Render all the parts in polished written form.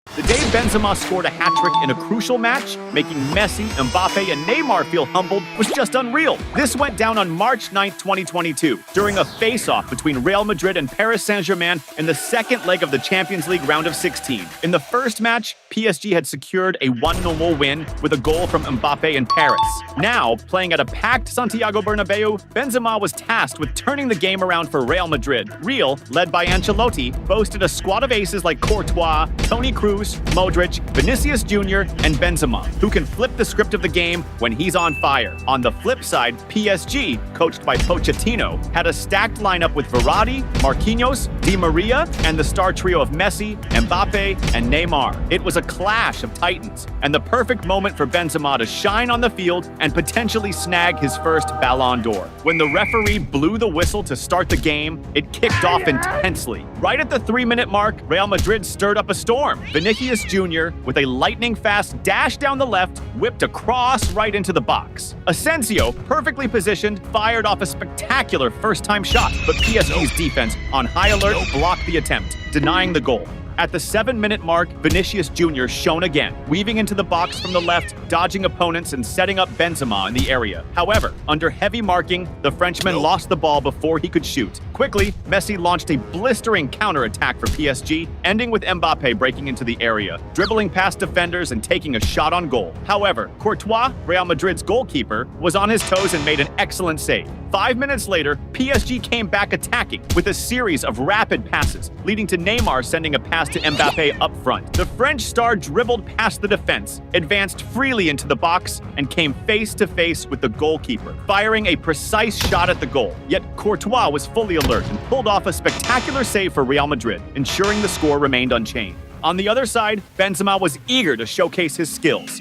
The day Benzema scored a hat-trick in a crucial match, making Messi, Mbappe, and Neymar feel humbled, was just unreal. This went down on March 9, 2022, during a face-off between Real Madrid and Paris Saint-Germain in the second leg of the Champions League round of 16. In the first match, PSG had secured a 1-0 win with a goal from Mbappe in Paris. Now, playing at a packed Santiago Bernabeu, Benzema was tasked with turning the game around for Real Madrid. Real, led by Ancelotti, boasted a squad of aces like Courtois, Toni Kroos, Modric, Vinicius Jr., and Benzema, who can flip the script of the game when he's on fire. On the flip side, PSG, coached by Pochettino, had a stacked lineup with Verratti, Marquinhos, Di Maria, and the star trio of Messi, Mbappe, and Neymar. It was a clash of titans, and the perfect moment for Benzema to shine on the field and potentially snag his first Ballon d'Or. When the referee blew the whistle to start the game, it kicked off intensely. Right at the 3-minute mark, Real Madrid stirred up a storm. Vinicius Jr., with a lightning-fast dash down the left, whipped a cross right into the box. Asensio, perfectly positioned, fired off a spectacular first-time shot, but PSG's defense, on high alert, blocked the attempt, denying the goal. At the 7-minute mark, Vinicius Jr. shone again, weaving into the box from the left, dodging opponents and setting up Benzema in the area. However, under heavy marking, the Frenchman lost the ball before he could shoot. Quickly, Messi launched a blistering counterattack for PSG, ending with Mbappe breaking into the area, dribbling past defenders and taking a shot on goal. However, Courtois, Real Madrid's goalkeeper, was on his toes and made an excellent save. 5 minutes later, PSG came back attacking with a series of rapid passes, leading to Neymar sending a pass to Mbappe up front. The French star dribbled past the defense, advanced freely into the box, and came face-to-face with the goalkeeper, firing a precise shot at the goal. Yet Courtois was fully alert and pulled off a spectacular save for Real Madrid, ensuring the score remained unchanged. On the other side, Benzema was eager to showcase his skills.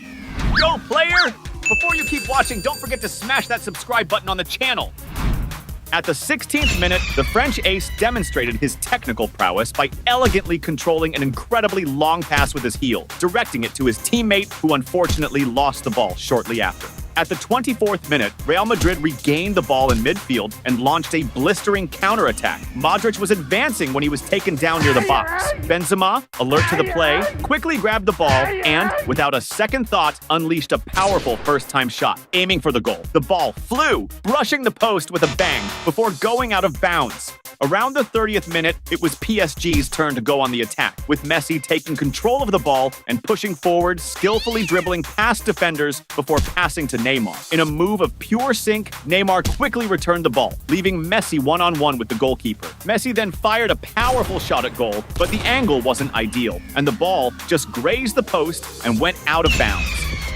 Go, player! Before you keep watching, don't forget to smash that subscribe button on the channel. At the 16th minute, the French ace demonstrated his technical prowess by elegantly controlling an incredibly long pass with his heel, directing it to his teammate, who unfortunately lost the ball shortly after. At the 24th minute, Real Madrid regained the ball in midfield and launched a blistering counterattack. Modric was advancing when he was taken down near the box. Benzema, alert to the play, quickly grabbed the ball and, without a second thought, unleashed a powerful first-time shot, aiming for the goal. The ball flew, brushing the post with a bang before going out of bounds. Around the 30th minute, it was PSG's turn to go on the attack, with Messi taking control of the ball and pushing forward, skillfully dribbling past defenders before passing to Neymar. In a move of pure sync, Neymar quickly returned the ball, leaving Messi one-on-one with the goalkeeper. Messi then fired a powerful shot at goal, but the angle wasn't ideal, and the ball just grazed the post and went out of bounds.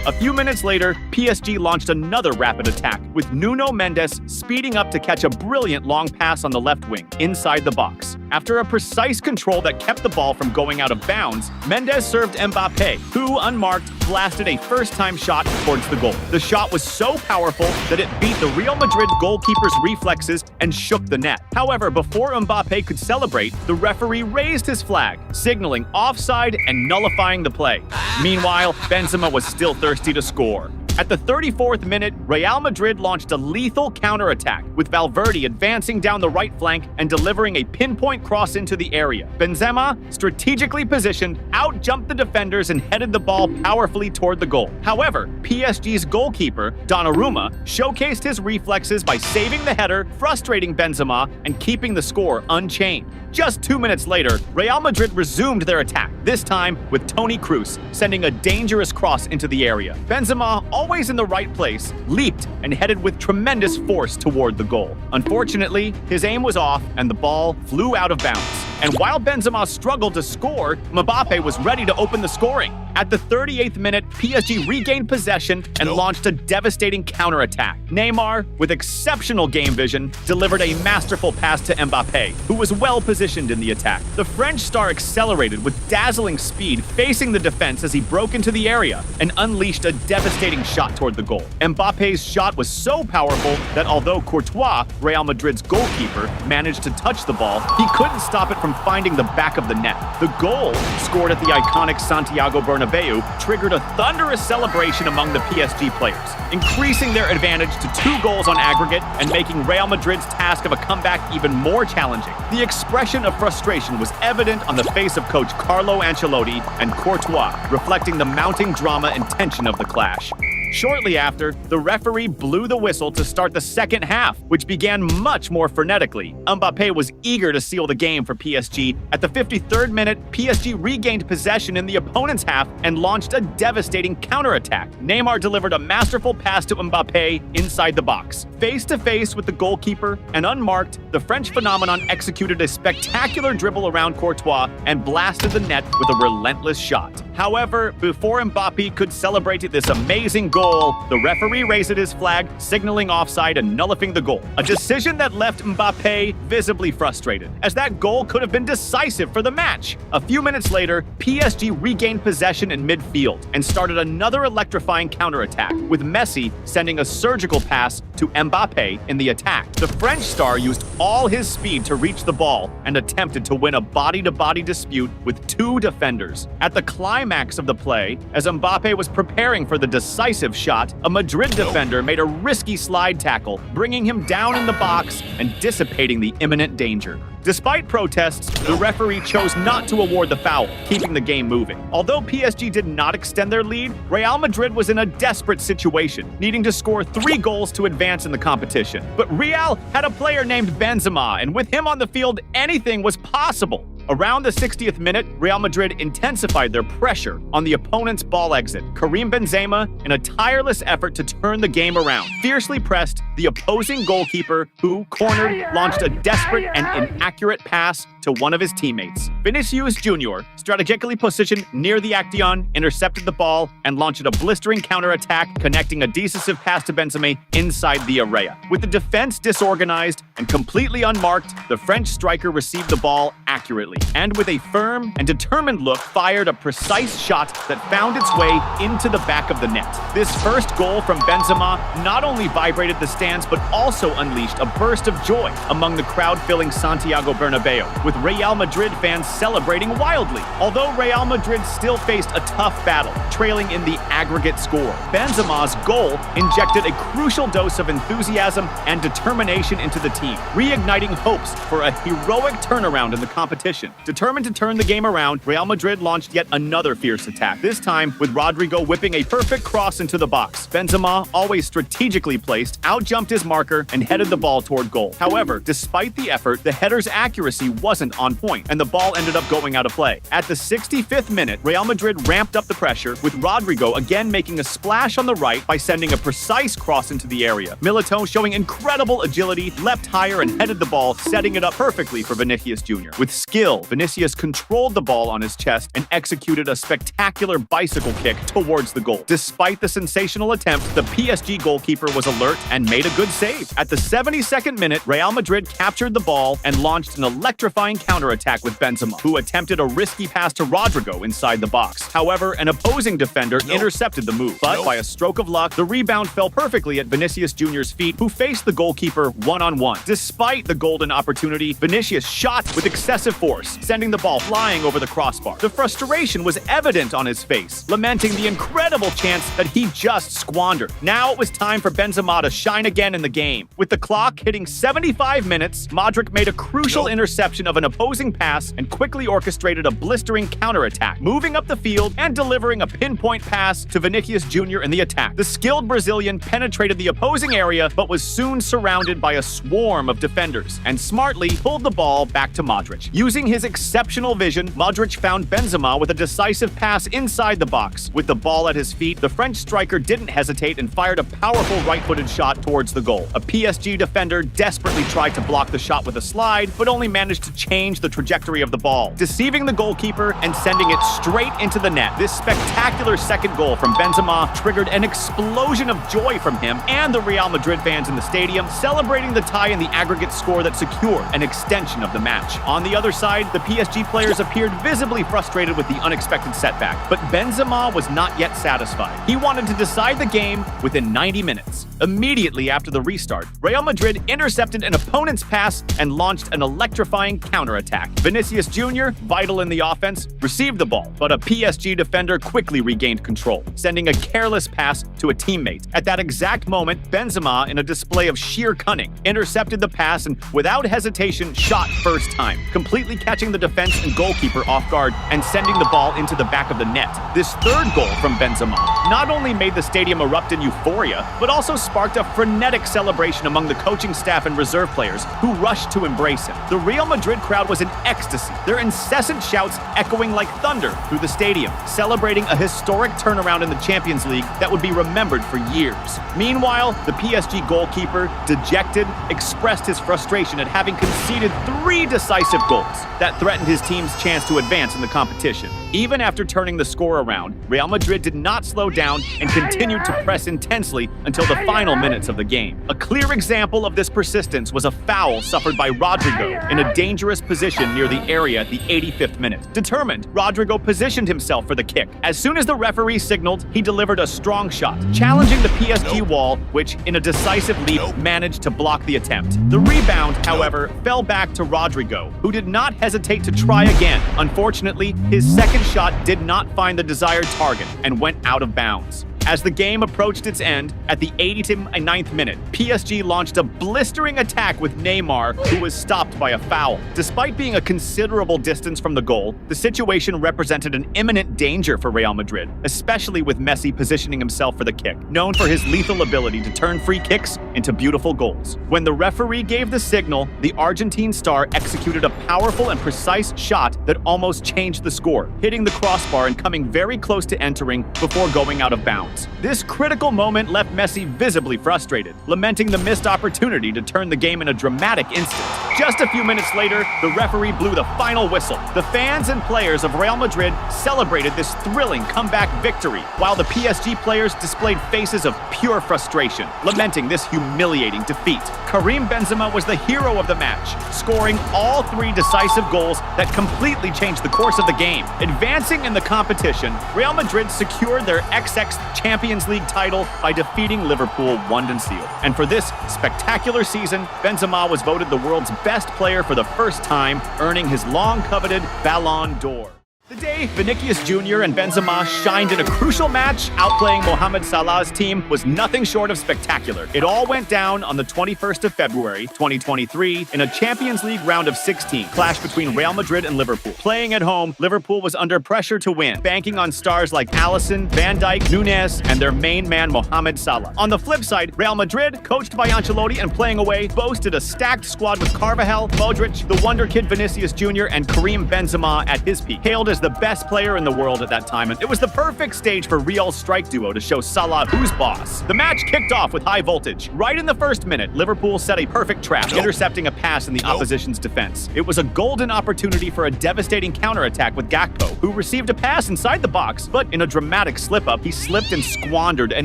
A few minutes later, PSG launched another rapid attack, with Nuno Mendes speeding up to catch a brilliant long pass on the left wing, inside the box. After a precise control that kept the ball from going out of bounds, Mendes served Mbappe, who, unmarked, blasted a first-time shot towards the goal. The shot was so powerful that it beat the Real Madrid goalkeeper's reflexes and shook the net. However, before Mbappe could celebrate, the referee raised his flag, signaling offside and nullifying the play. Meanwhile, Benzema was still thirsty to score. At the 34th minute, Real Madrid launched a lethal counterattack, with Valverde advancing down the right flank and delivering a pinpoint cross into the area. Benzema, strategically positioned, outjumped the defenders and headed the ball powerfully toward the goal. However, PSG's goalkeeper, Donnarumma, showcased his reflexes by saving the header, frustrating Benzema, and keeping the score unchanged. Just 2 minutes later, Real Madrid resumed their attack, this time with Toni Kroos sending a dangerous cross into the area. Benzema, always in the right place, leaped and headed with tremendous force toward the goal. Unfortunately, his aim was off and the ball flew out of bounds. And while Benzema struggled to score, Mbappe was ready to open the scoring. At the 38th minute, PSG regained possession and launched a devastating counterattack. Neymar, with exceptional game vision, delivered a masterful pass to Mbappe, who was well positioned in the attack. The French star accelerated with dazzling speed, facing the defense as he broke into the area and unleashed a devastating shot toward the goal. Mbappe's shot was so powerful that although Courtois, Real Madrid's goalkeeper, managed to touch the ball, he couldn't stop it from time finding the back of the net. The goal, scored at the iconic Santiago Bernabeu, triggered a thunderous celebration among the PSG players, increasing their advantage to 2 goals on aggregate and making Real Madrid's task of a comeback even more challenging. The expression of frustration was evident on the face of coach Carlo Ancelotti and Courtois, reflecting the mounting drama and tension of the clash. Shortly after, the referee blew the whistle to start the second half, which began much more frenetically. Mbappé was eager to seal the game for PSG. At the 53rd minute, PSG regained possession in the opponent's half and launched a devastating counterattack. Neymar delivered a masterful pass to Mbappé inside the box. Face-to-face with the goalkeeper and unmarked, the French phenomenon executed a spectacular dribble around Courtois and blasted the net with a relentless shot. However, before Mbappé could celebrate this amazing goal, the referee raised his flag, signaling offside and nullifying the goal. A decision that left Mbappé visibly frustrated, as that goal could have been decisive for the match. A few minutes later, PSG regained possession in midfield and started another electrifying counterattack, with Messi sending a surgical pass to Mbappé in the attack. The French star used all his speed to reach the ball and attempted to win a body-to-body dispute with 2 defenders. At the climax of the play, as Mbappé was preparing for the decisive shot, a Madrid defender made a risky slide tackle, bringing him down in the box and dissipating the imminent danger. Despite protests, the referee chose not to award the foul, keeping the game moving. Although PSG did not extend their lead, Real Madrid was in a desperate situation, needing to score 3 goals to advance in the competition. But Real had a player named Benzema, and with him on the field, anything was possible. Around the 60th minute, Real Madrid intensified their pressure on the opponent's ball exit. Karim Benzema, in a tireless effort to turn the game around, fiercely pressed the opposing goalkeeper, who, cornered, launched a desperate and inaccurate pass to one of his teammates. Vinicius Jr., strategically positioned near the action, intercepted the ball and launched a blistering counterattack, connecting a decisive pass to Benzema inside the area. With the defense disorganized and completely unmarked, the French striker received the ball accurately, and with a firm and determined look, fired a precise shot that found its way into the back of the net. This first goal from Benzema not only vibrated the stands, but also unleashed a burst of joy among the crowd filling Santiago Bernabeu, with Real Madrid fans celebrating wildly. Although Real Madrid still faced a tough battle, trailing in the aggregate score, Benzema's goal injected a crucial dose of enthusiasm and determination into the team, reigniting hopes for a heroic turnaround in the competition. Determined to turn the game around, Real Madrid launched yet another fierce attack, this time with Rodrygo whipping a perfect cross into the box. Benzema, always strategically placed, outjumped his marker and headed the ball toward goal. However, despite the effort, the header's accuracy wasn't on point, and the ball ended up going out of play. At the 65th minute, Real Madrid ramped up the pressure, with Rodrygo again making a splash on the right by sending a precise cross into the area. Militao, showing incredible agility, leapt higher and headed the ball, setting it up perfectly for Vinicius Jr. With skill, Vinicius controlled the ball on his chest and executed a spectacular bicycle kick towards the goal. Despite the sensational attempt, the PSG goalkeeper was alert and made a good save. At the 72nd minute, Real Madrid captured the ball and launched an electrifying counterattack with Benzema, who attempted a risky pass to Rodrygo inside the box. However, an opposing defender intercepted the move, but by a stroke of luck, the rebound fell perfectly at Vinicius Jr.'s feet, who faced the goalkeeper one-on-one. Despite the golden opportunity, Vinicius shot with excessive force, sending the ball flying over the crossbar. The frustration was evident on his face, lamenting the incredible chance that he just squandered. Now it was time for Benzema to shine again in the game. With the clock hitting 75 minutes, Modric made a crucial interception of an opposing pass and quickly orchestrated a blistering counterattack, moving up the field and delivering a pinpoint pass to Vinicius Jr. in the attack. The skilled Brazilian penetrated the opposing area, but was soon surrounded by a swarm of defenders and smartly pulled the ball back to Modric. Using his exceptional vision, Modric found Benzema with a decisive pass inside the box. With the ball at his feet, the French striker didn't hesitate and fired a powerful right-footed shot towards the goal. A PSG defender desperately tried to block the shot with a slide, but only managed to change the trajectory of the ball, deceiving the goalkeeper and sending it straight into the net. This spectacular second goal from Benzema triggered an explosion of joy from him and the Real Madrid fans in the stadium, celebrating the tie in the aggregate score that secured an extension of the match. On the other side, the PSG players appeared visibly frustrated with the unexpected setback, but Benzema was not yet satisfied. He wanted to decide the game within 90 minutes. Immediately after the restart, Real Madrid intercepted an opponent's pass and launched an electrifying counterattack. Vinicius Jr., vital in the offense, received the ball, but a PSG defender quickly regained control, sending a careless pass to a teammate. At that exact moment, Benzema, in a display of sheer cunning, intercepted the pass and, without hesitation, shot first time, completely catching the defense and goalkeeper off guard and sending the ball into the back of the net. This third goal from Benzema not only made the stadium erupt in euphoria, but also sparked a frenetic celebration among the coaching staff and reserve players who rushed to embrace him. The Real Madrid crowd was in ecstasy, their incessant shouts echoing like thunder through the stadium, celebrating a historic turnaround in the Champions League that would be remembered for years. Meanwhile, the PSG goalkeeper, dejected, expressed his frustration at having conceded 3 decisive goals that threatened his team's chance to advance in the competition. Even after turning the score around, Real Madrid did not slow down and continued to press intensely until the final minutes of the game. A clear example of this persistence was a foul suffered by Rodrigo in a dangerous position near the area at the 85th minute. Determined, Rodrigo positioned himself for the kick. As soon as the referee signaled, he delivered a strong shot, challenging the PSG wall, which, in a decisive leap, managed to block the attempt. The rebound, however, fell back to Rodrigo, who did not hesitate to try again. Unfortunately, his second shot did not find the desired target and went out of bounds. As the game approached its end, at the 89th minute, PSG launched a blistering attack with Neymar, who was stopped by a foul. Despite being a considerable distance from the goal, the situation represented an imminent danger for Real Madrid, especially with Messi positioning himself for the kick, known for his lethal ability to turn free kicks into beautiful goals. When the referee gave the signal, the Argentine star executed a powerful and precise shot that almost changed the score, hitting the crossbar and coming very close to entering before going out of bounds. This critical moment left Messi visibly frustrated, lamenting the missed opportunity to turn the game in a dramatic instant. Just a few minutes later, the referee blew the final whistle. The fans and players of Real Madrid celebrated this thrilling comeback victory, while the PSG players displayed faces of pure frustration, lamenting this humiliating defeat. Karim Benzema was the hero of the match, scoring all 3 decisive goals that completely changed the course of the game. Advancing in the competition, Real Madrid secured their XX Champions League title by defeating Liverpool 1-0. And for this spectacular season, Benzema was voted the world's best player for the first time, earning his long-coveted Ballon d'Or. The day Vinicius Jr. and Benzema shined in a crucial match, outplaying Mohamed Salah's team, was nothing short of spectacular. It all went down on the 21st of February, 2023, in a Champions League round of 16 clash between Real Madrid and Liverpool. Playing at home, Liverpool was under pressure to win, banking on stars like Alisson, Van Dijk, Nunez, and their main man Mohamed Salah. On the flip side, Real Madrid, coached by Ancelotti and playing away, boasted a stacked squad with Carvajal, Modric, the wonder kid Vinicius Jr., and Karim Benzema at his peak, hailed as the best player in the world at that time, and it was the perfect stage for Real's strike duo to show Salah who's boss. The match kicked off with high voltage. Right in the first minute, Liverpool set a perfect trap, intercepting a pass in the opposition's defense. It was a golden opportunity for a devastating counterattack with Gakpo, who received a pass inside the box, but in a dramatic slip-up, he slipped and squandered an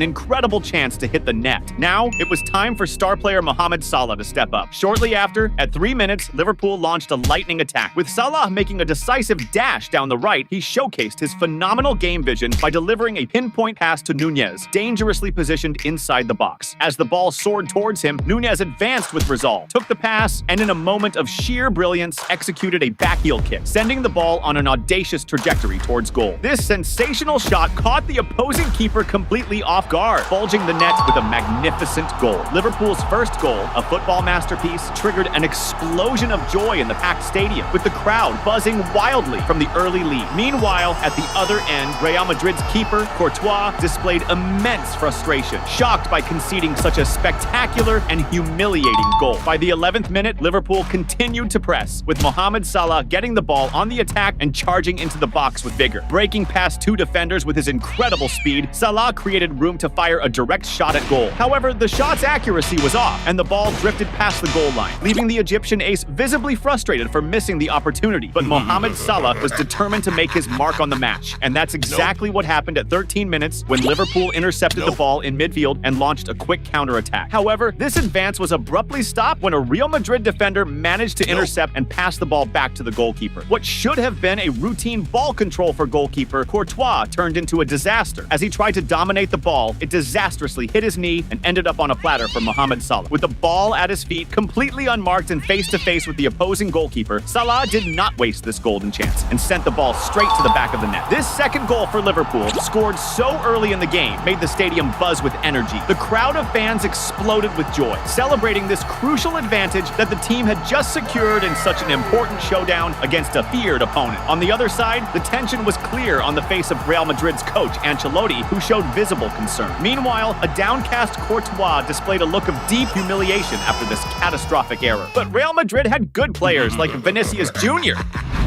incredible chance to hit the net. Now, it was time for star player Mohamed Salah to step up. Shortly after, at 3 minutes, Liverpool launched a lightning attack, with Salah making a decisive dash down the right. He showcased his phenomenal game vision by delivering a pinpoint pass to Nunez, dangerously positioned inside the box. As the ball soared towards him, Nunez advanced with resolve, took the pass, and in a moment of sheer brilliance, executed a backheel kick, sending the ball on an audacious trajectory towards goal. This sensational shot caught the opposing keeper completely off guard, bulging the net with a magnificent goal. Liverpool's first goal, a football masterpiece, triggered an explosion of joy in the packed stadium, with the crowd buzzing wildly from the early lead. Meanwhile, at the other end, Real Madrid's keeper, Courtois, displayed immense frustration, shocked by conceding such a spectacular and humiliating goal. By the 11th minute, Liverpool continued to press, with Mohamed Salah getting the ball on the attack and charging into the box with vigor. Breaking past 2 defenders with his incredible speed, Salah created room to fire a direct shot at goal. However, the shot's accuracy was off, and the ball drifted past the goal line, leaving the Egyptian ace visibly frustrated for missing the opportunity. But Mohamed Salah was determined began to make his mark on the match. And that's exactly what happened at 13 minutes when Liverpool intercepted the ball in midfield and launched a quick counterattack. However, this advance was abruptly stopped when a Real Madrid defender managed to intercept and pass the ball back to the goalkeeper. What should have been a routine ball control for goalkeeper Courtois turned into a disaster. As he tried to dominate the ball, it disastrously hit his knee and ended up on a platter for Mohamed Salah. With the ball at his feet, completely unmarked and face-to-face with the opposing goalkeeper, Salah did not waste this golden chance and sent the ball straight to the back of the net. This second goal for Liverpool, scored so early in the game, made the stadium buzz with energy. The crowd of fans exploded with joy, celebrating this crucial advantage that the team had just secured in such an important showdown against a feared opponent. On the other side, the tension was clear on the face of Real Madrid's coach, Ancelotti, who showed visible concern. Meanwhile, a downcast Courtois displayed a look of deep humiliation after this catastrophic error. But Real Madrid had good players like Vinicius Jr.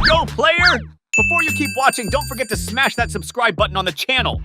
Go, player! Before you keep watching, don't forget to smash that subscribe button on the channel.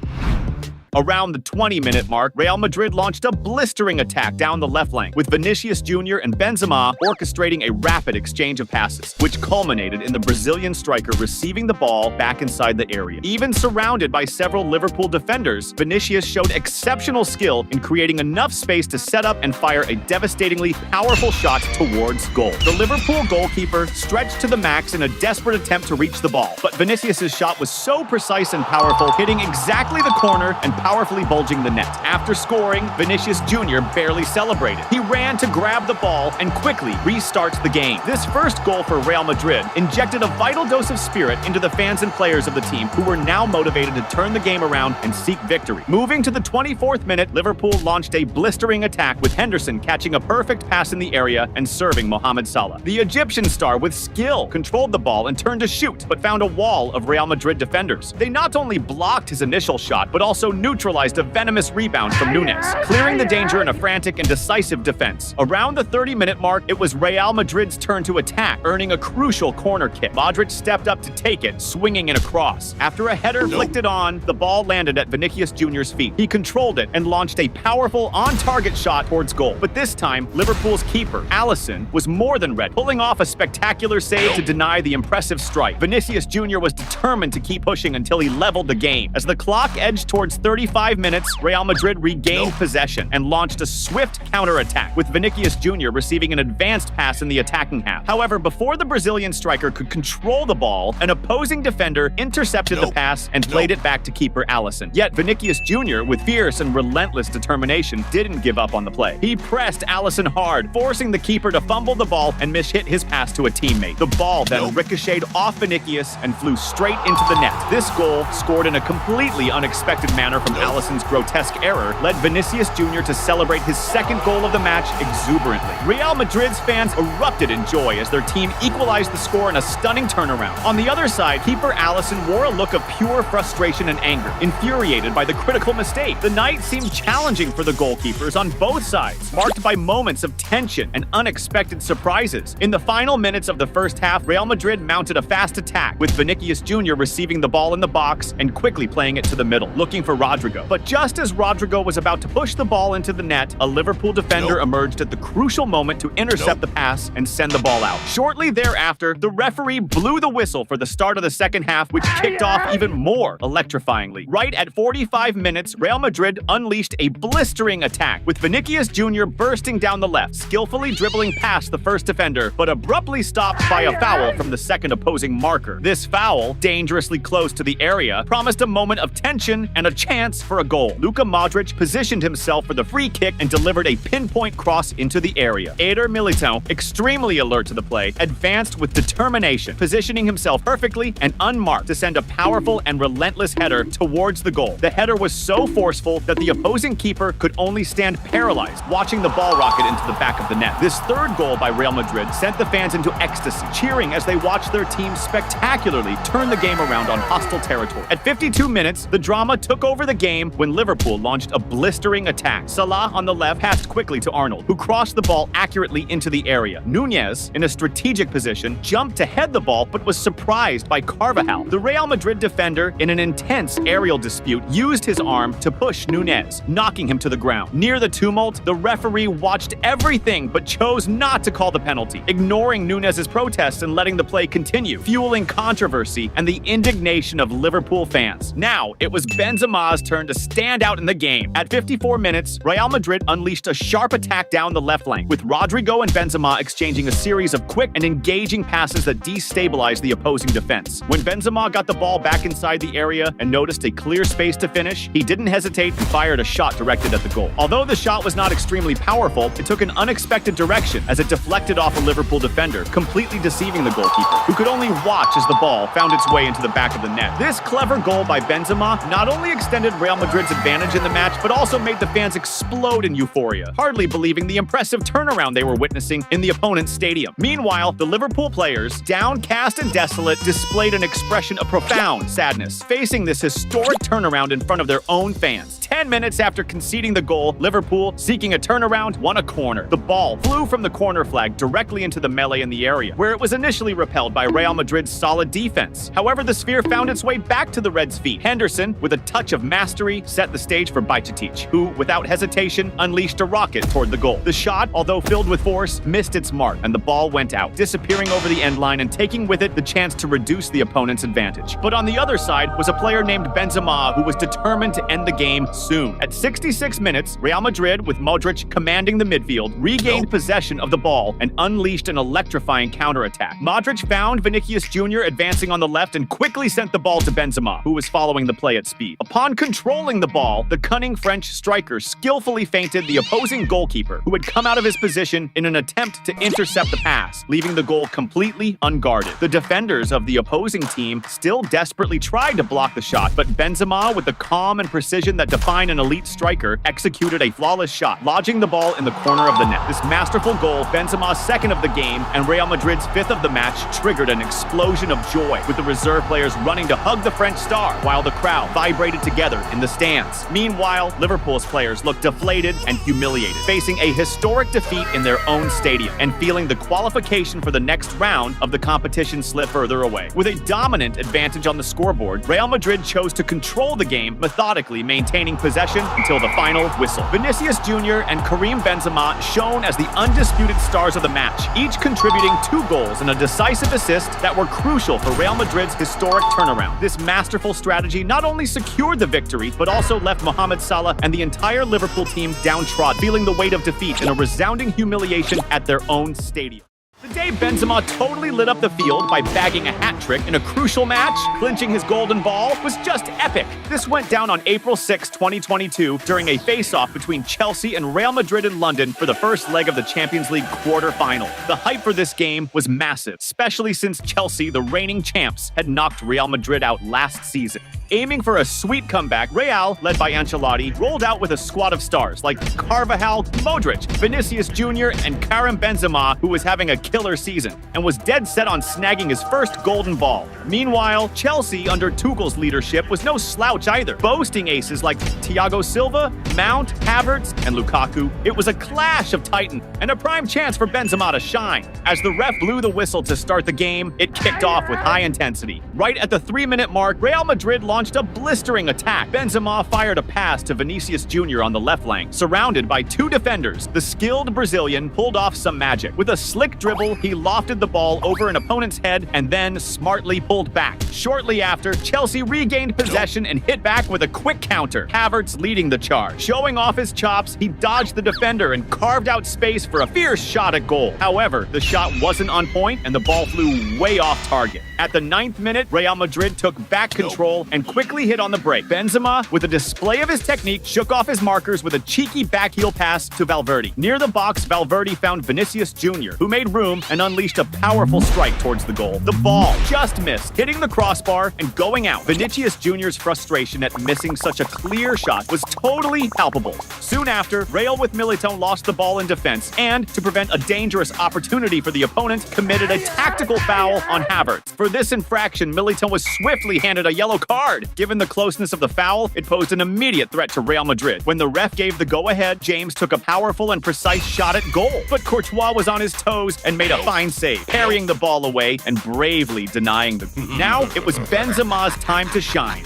Around the 20-minute mark, Real Madrid launched a blistering attack down the left flank, with Vinicius Jr. and Benzema orchestrating a rapid exchange of passes, which culminated in the Brazilian striker receiving the ball back inside the area. Even surrounded by several Liverpool defenders, Vinicius showed exceptional skill in creating enough space to set up and fire a devastatingly powerful shot towards goal. The Liverpool goalkeeper stretched to the max in a desperate attempt to reach the ball, but Vinicius' shot was so precise and powerful, hitting exactly the corner and powerfully bulging the net. After scoring, Vinicius Jr. barely celebrated. He ran to grab the ball and quickly restarts the game. This first goal for Real Madrid injected a vital dose of spirit into the fans and players of the team, who were now motivated to turn the game around and seek victory. Moving to the 24th minute, Liverpool launched a blistering attack, with Henderson catching a perfect pass in the area and serving Mohamed Salah. The Egyptian star, with skill, controlled the ball and turned to shoot, but found a wall of Real Madrid defenders. They not only blocked his initial shot, but also neutralized a venomous rebound from Nunes, clearing the danger in a frantic and decisive defense. Around the 30-minute mark, it was Real Madrid's turn to attack, earning a crucial corner kick. Modric stepped up to take it, swinging it across. After a header flicked it on, the ball landed at Vinicius Jr.'s feet. He controlled it and launched a powerful on-target shot towards goal. But this time, Liverpool's keeper, Alisson, was more than ready, pulling off a spectacular save to deny the impressive strike. Vinicius Jr. was determined to keep pushing until he leveled the game. As the clock edged towards 35 minutes, Real Madrid regained possession and launched a swift counterattack, with Vinicius Jr. receiving an advanced pass in the attacking half. However, before the Brazilian striker could control the ball, an opposing defender intercepted the pass and played it back to keeper Alisson. Yet Vinicius Jr., with fierce and relentless determination, didn't give up on the play. He pressed Alisson hard, forcing the keeper to fumble the ball and mishit his pass to a teammate. The ball then ricocheted off Vinicius and flew straight into the net. This goal, scored in a completely unexpected manner from Alisson's grotesque error, led Vinicius Jr. to celebrate his second goal of the match exuberantly. Real Madrid's fans erupted in joy as their team equalized the score in a stunning turnaround. On the other side, keeper Alisson wore a look of pure frustration and anger, infuriated by the critical mistake. The night seemed challenging for the goalkeepers on both sides, marked by moments of tension and unexpected surprises. In the final minutes of the first half, Real Madrid mounted a fast attack, with Vinicius Jr. receiving the ball in the box and quickly playing it to the middle, looking for Rodrigo. But just as Rodrigo was about to push the ball into the net, a Liverpool defender emerged at the crucial moment to intercept the pass and send the ball out. Shortly thereafter, the referee blew the whistle for the start of the second half, which kicked off even more electrifyingly. Right at 45 minutes, Real Madrid unleashed a blistering attack, with Vinicius Jr. bursting down the left, skillfully dribbling past the first defender, but abruptly stopped by a foul from the second opposing marker. This foul, dangerously close to the area, promised a moment of tension and a chance for a goal. Luka Modric positioned himself for the free kick and delivered a pinpoint cross into the area. Eder Militão, extremely alert to the play, advanced with determination, positioning himself perfectly and unmarked to send a powerful and relentless header towards the goal. The header was so forceful that the opposing keeper could only stand paralyzed, watching the ball rocket into the back of the net. This third goal by Real Madrid sent the fans into ecstasy, cheering as they watched their team spectacularly turn the game around on hostile territory. At 52 minutes, the drama took over the game when Liverpool launched a blistering attack. Salah on the left passed quickly to Arnold, who crossed the ball accurately into the area. Nunez, in a strategic position, jumped to head the ball but was surprised by Carvajal. The Real Madrid defender, in an intense aerial dispute, used his arm to push Nunez, knocking him to the ground. Near the tumult, the referee watched everything but chose not to call the penalty, ignoring Nunez's protests and letting the play continue, fueling controversy and the indignation of Liverpool fans. Now, it was Benzema's turn to stand out in the game. At 54 minutes, Real Madrid unleashed a sharp attack down the left flank, with Rodrigo and Benzema exchanging a series of quick and engaging passes that destabilized the opposing defense. When Benzema got the ball back inside the area and noticed a clear space to finish, he didn't hesitate and fired a shot directed at the goal. Although the shot was not extremely powerful, it took an unexpected direction as it deflected off a Liverpool defender, completely deceiving the goalkeeper, who could only watch as the ball found its way into the back of the net. This clever goal by Benzema not only extended Real Madrid's advantage in the match, but also made the fans explode in euphoria, hardly believing the impressive turnaround they were witnessing in the opponent's stadium. Meanwhile, the Liverpool players, downcast and desolate, displayed an expression of profound sadness, facing this historic turnaround in front of their own fans. 10 minutes after conceding the goal, Liverpool, seeking a turnaround, won a corner. The ball flew from the corner flag directly into the melee in the area, where it was initially repelled by Real Madrid's solid defense. However, the sphere found its way back to the Reds' feet. Henderson, with a touch of mastery, set the stage for Bajcetic, who, without hesitation, unleashed a rocket toward the goal. The shot, although filled with force, missed its mark, and the ball went out, disappearing over the end line and taking with it the chance to reduce the opponent's advantage. But on the other side was a player named Benzema, who was determined to end the game soon. At 66 minutes, Real Madrid, with Modric commanding the midfield, regained possession of the ball and unleashed an electrifying counterattack. Modric found Vinicius Jr. advancing on the left and quickly sent the ball to Benzema, who was following the play at speed. Upon controlling the ball, the cunning French striker skillfully feinted the opposing goalkeeper, who had come out of his position in an attempt to intercept the pass, leaving the goal completely unguarded. The defenders of the opposing team still desperately tried to block the shot, but Benzema, with the calm and precision that define an elite striker, executed a flawless shot, lodging the ball in the corner of the net. This masterful goal, Benzema's second of the game and Real Madrid's fifth of the match, triggered an explosion of joy, with the reserve players running to hug the French star, while the crowd vibrated together in the stands. Meanwhile, Liverpool's players looked deflated and humiliated, facing a historic defeat in their own stadium and feeling the qualification for the next round of the competition slip further away. With a dominant advantage on the scoreboard, Real Madrid chose to control the game, methodically maintaining possession until the final whistle. Vinicius Jr. and Karim Benzema shone as the undisputed stars of the match, each contributing 2 goals and a decisive assist that were crucial for Real Madrid's historic turnaround. This masterful strategy not only secured the victory, but also left Mohamed Salah and the entire Liverpool team downtrodden, feeling the weight of defeat and a resounding humiliation at their own stadium. The day Benzema totally lit up the field by bagging a hat trick in a crucial match, clinching his golden ball, was just epic. This went down on April 6, 2022, during a face-off between Chelsea and Real Madrid in London for the first leg of the Champions League quarter-final. The hype for this game was massive, especially since Chelsea, the reigning champs, had knocked Real Madrid out last season. Aiming for a sweet comeback, Real, led by Ancelotti, rolled out with a squad of stars like Carvajal, Modric, Vinicius Jr., and Karim Benzema, who was having a killer season and was dead set on snagging his first golden ball. Meanwhile, Chelsea, under Tuchel's leadership, was no slouch either, boasting aces like Thiago Silva, Mount, Havertz, and Lukaku. It was a clash of titan and a prime chance for Benzema to shine. As the ref blew the whistle to start the game, it kicked off with high intensity. Right at the 3-minute mark, Real Madrid launched a blistering attack. Benzema fired a pass to Vinicius Jr. on the left flank. Surrounded by 2 defenders, the skilled Brazilian pulled off some magic. With a slick dribble, he lofted the ball over an opponent's head and then smartly pulled back. Shortly after, Chelsea regained possession and hit back with a quick counter, Havertz leading the charge. Showing off his chops, he dodged the defender and carved out space for a fierce shot at goal. However, the shot wasn't on point and the ball flew way off target. At the 9th minute, Real Madrid took back control and quickly hit on the break. Benzema, with a display of his technique, shook off his markers with a cheeky backheel pass to Valverde. Near the box, Valverde found Vinicius Jr., who made room room and unleashed a powerful strike towards the goal. The ball just missed, hitting the crossbar and going out. Vinicius Jr.'s frustration at missing such a clear shot was totally palpable. Soon after, Real with Militão lost the ball in defense and, to prevent a dangerous opportunity for the opponent, committed a tactical foul on Havertz. For this infraction, Militão was swiftly handed a yellow card. Given the closeness of the foul, it posed an immediate threat to Real Madrid. When the ref gave the go-ahead, James took a powerful and precise shot at goal, but Courtois was on his toes and made a fine save, parrying the ball away and bravely denying the goal. Now it was Benzema's time to shine.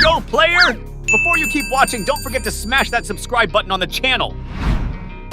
Go, player! Before you keep watching, don't forget to smash that subscribe button on the channel.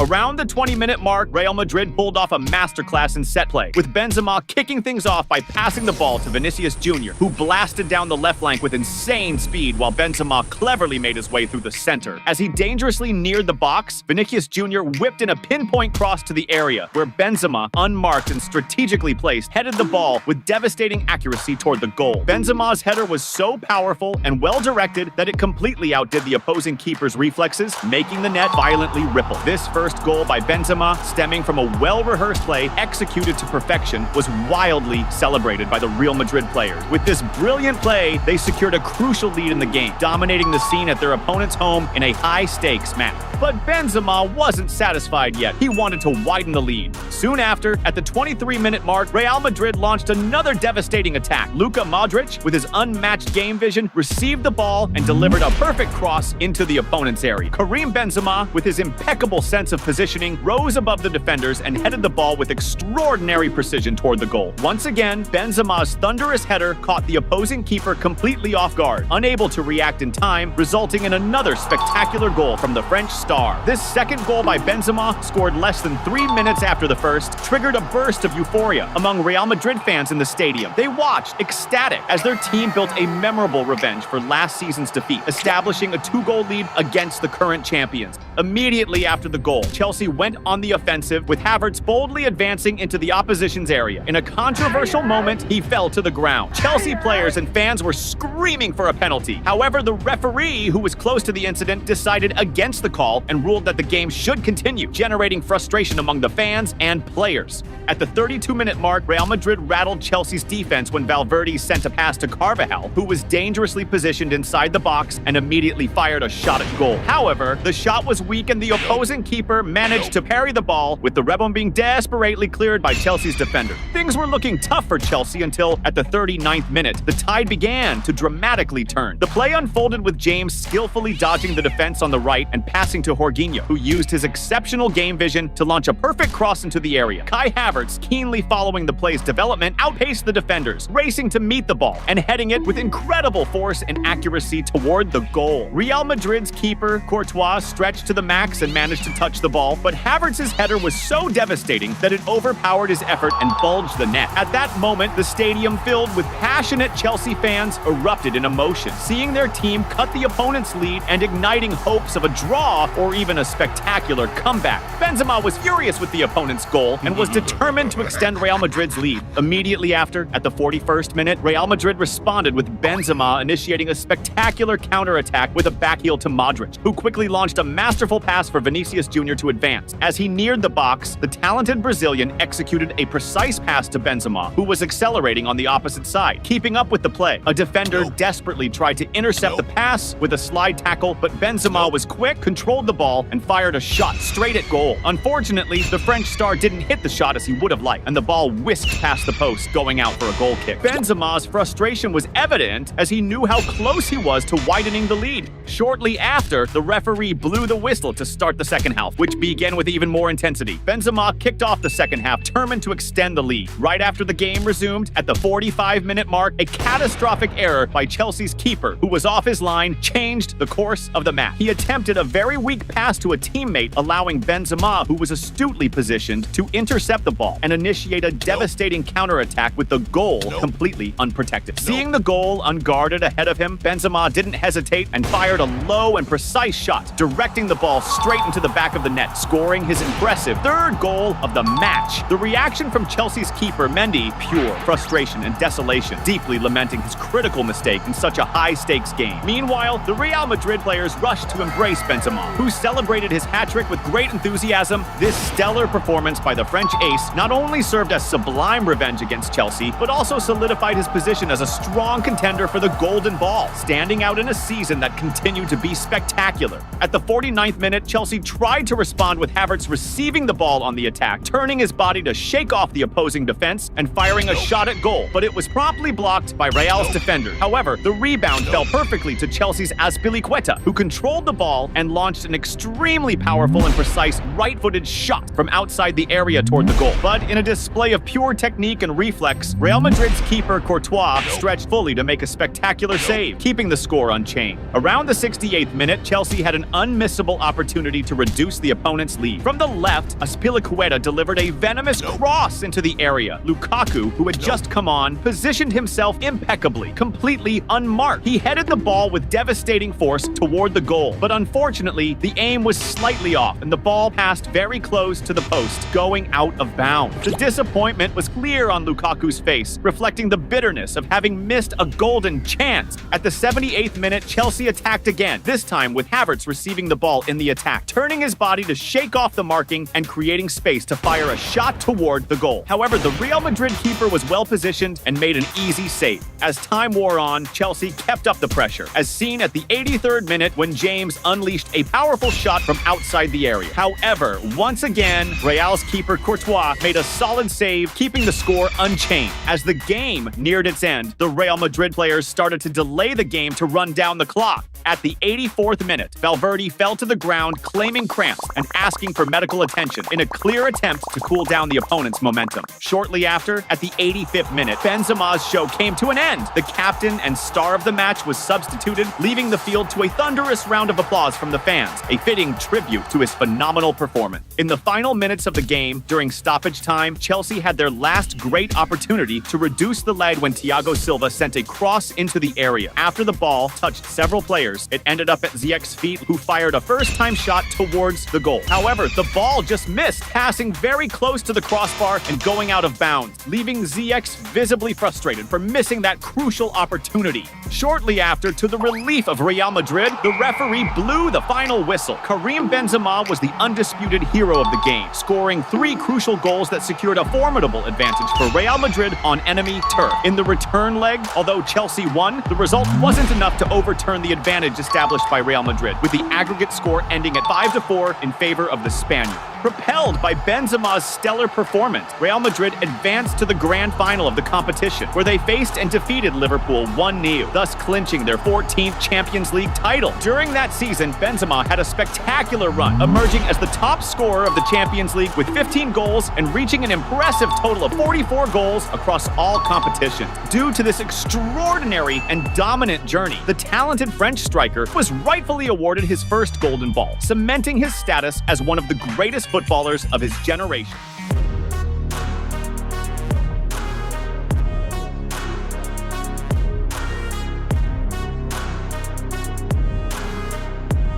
Around the 20-minute mark, Real Madrid pulled off a masterclass in set play, with Benzema kicking things off by passing the ball to Vinicius Jr., who blasted down the left flank with insane speed while Benzema cleverly made his way through the center. As he dangerously neared the box, Vinicius Jr. whipped in a pinpoint cross to the area, where Benzema, unmarked and strategically placed, headed the ball with devastating accuracy toward the goal. Benzema's header was so powerful and well-directed that it completely outdid the opposing keeper's reflexes, making the net violently ripple. This first goal by Benzema, stemming from a well-rehearsed play executed to perfection, was wildly celebrated by the Real Madrid players. With this brilliant play, they secured a crucial lead in the game, dominating the scene at their opponent's home in a high-stakes match. But Benzema wasn't satisfied yet. He wanted to widen the lead. Soon after, at the 23-minute mark, Real Madrid launched another devastating attack. Luka Modric, with his unmatched game vision, received the ball and delivered a perfect cross into the opponent's area. Karim Benzema, with his impeccable sense of positioning, rose above the defenders and headed the ball with extraordinary precision toward the goal. Once again, Benzema's thunderous header caught the opposing keeper completely off guard, unable to react in time, resulting in another spectacular goal from the French star. This second goal by Benzema, scored less than 3 minutes after the first, triggered a burst of euphoria among Real Madrid fans in the stadium. They watched, ecstatic, as their team built a memorable revenge for last season's defeat, establishing a 2-goal lead against the current champions. Immediately after the goal, Chelsea went on the offensive, with Havertz boldly advancing into the opposition's area. In a controversial moment, he fell to the ground. Chelsea players and fans were screaming for a penalty. However, the referee, who was close to the incident, decided against the call and ruled that the game should continue, generating frustration among the fans and players. At the 32-minute mark, Real Madrid rattled Chelsea's defense when Valverde sent a pass to Carvajal, who was dangerously positioned inside the box and immediately fired a shot at goal. However, the shot was weak and the opposing keeper managed to parry the ball, with the rebound being desperately cleared by Chelsea's defender. Things were looking tough for Chelsea until, at the 39th minute, the tide began to dramatically turn. The play unfolded with James skillfully dodging the defense on the right and passing to Jorginho, who used his exceptional game vision to launch a perfect cross into the area. Kai Havertz, keenly following the play's development, outpaced the defenders, racing to meet the ball and heading it with incredible force and accuracy toward the goal. Real Madrid's keeper, Courtois, stretched to the max and managed to touch the ball, but Havertz's header was so devastating that it overpowered his effort and bulged the net. At that moment, the stadium, filled with passionate Chelsea fans, erupted in emotion, seeing their team cut the opponent's lead and igniting hopes of a draw or even a spectacular comeback. Benzema was furious with the opponent's goal and was determined to extend Real Madrid's lead. Immediately after, at the 41st minute, Real Madrid responded with Benzema initiating a spectacular counterattack with a backheel to Modric, who quickly launched a masterful pass for Vinicius Jr. to advance. As he neared the box, the talented Brazilian executed a precise pass to Benzema, who was accelerating on the opposite side. Keeping up with the play, a defender desperately tried to intercept the pass with a slide tackle, but Benzema was quick, controlled the ball, and fired a shot straight at goal. Unfortunately, the French star didn't hit the shot as he would have liked, and the ball whisked past the post, going out for a goal kick. Benzema's frustration was evident as he knew how close he was to widening the lead. Shortly after, the referee blew the whistle to start the second half, which began with even more intensity. Benzema kicked off the second half, determined to extend the lead. Right after the game resumed, at the 45-minute mark, a catastrophic error by Chelsea's keeper, who was off his line, changed the course of the match. He attempted a very weak pass to a teammate, allowing Benzema, who was astutely positioned, to intercept the ball and initiate a devastating counterattack with the goal completely unprotected. Seeing the goal unguarded ahead of him, Benzema didn't hesitate and fired fired a low and precise shot, directing the ball straight into the back of the net, scoring his impressive third goal of the match. The reaction from Chelsea's keeper, Mendy, pure frustration and desolation, deeply lamenting his critical mistake in such a high-stakes game. Meanwhile, the Real Madrid players rushed to embrace Benzema, who celebrated his hat-trick with great enthusiasm. This stellar performance by the French ace not only served as sublime revenge against Chelsea, but also solidified his position as a strong contender for the Golden Ball, standing out in a season that continued to be spectacular. At the 49th minute, Chelsea tried to respond with Havertz receiving the ball on the attack, turning his body to shake off the opposing defense and firing a shot at goal, but it was promptly blocked by Real's defender. However, the rebound fell perfectly to Chelsea's Azpilicueta, who controlled the ball and launched an extremely powerful and precise right-footed shot from outside the area toward the goal. But in a display of pure technique and reflex, Real Madrid's keeper Courtois stretched fully to make a spectacular save, keeping the score unchanged. Around the 68th minute, Chelsea had an unmissable opportunity to reduce the opponent's lead. From the left, Azpilicueta delivered a venomous cross into the area. Lukaku, who had just come on, positioned himself impeccably, completely unmarked. He headed the ball with devastating force toward the goal, but unfortunately, the aim was slightly off and the ball passed very close to the post, going out of bounds. The disappointment was clear on Lukaku's face, reflecting the bitterness of having missed a golden chance. At the 78th minute, Chelsea attacked again, this time with Havertz receiving the ball in the attack, turning his body to shake off the marking and creating space to fire a shot toward the goal. However, the Real Madrid keeper was well positioned and made an easy save. As time wore on, Chelsea kept up the pressure, as seen at the 83rd minute when James unleashed a powerful shot from outside the area. However, once again, Real's keeper Courtois made a solid save, keeping the score unchanged. As the game neared its end, the Real Madrid players started to delay the game to run down the clock. At the 84th minute, Valverde fell to the ground claiming cramps and asking for medical attention in a clear attempt to cool down the opponent's momentum. Shortly after, at the 85th minute, Benzema's show came to an end. The captain and star of the match was substituted, leaving the field to a thunderous round of applause from the fans, a fitting tribute to his phenomenal performance. In the final minutes of the game, during stoppage time, Chelsea had their last great opportunity to reduce the lead when Thiago Silva sent a cross into the area. After the ball touched several players, it ended up at Ziyech's feet, who fired a first-time shot towards the goal. However, the ball just missed, passing very close to the crossbar and going out of bounds, leaving Ziyech visibly frustrated for missing that crucial opportunity. Shortly after, to the relief of Real Madrid, the referee blew the final whistle. Karim Benzema was the undisputed hero of the game, scoring 3 crucial goals that secured a formidable advantage for Real Madrid on enemy turf. In the return leg, although Chelsea won, the result wasn't enough to overturn the advantage established by Real Madrid, with the aggregate score ending at 5-4 in favor of the Spaniard. Propelled by Benzema's stellar performance, Real Madrid advanced to the grand final of the competition, where they faced and defeated Liverpool 1-0, thus clinching their 14th Champions League title. During that season, Benzema had a spectacular run, emerging as the top scorer of the Champions League with 15 goals and reaching an impressive total of 44 goals across all competitions. Due to this extraordinary and dominant journey, the talented French striker was rightfully awarded his first Golden Ball, cementing his status as one of the greatest footballers of his generation.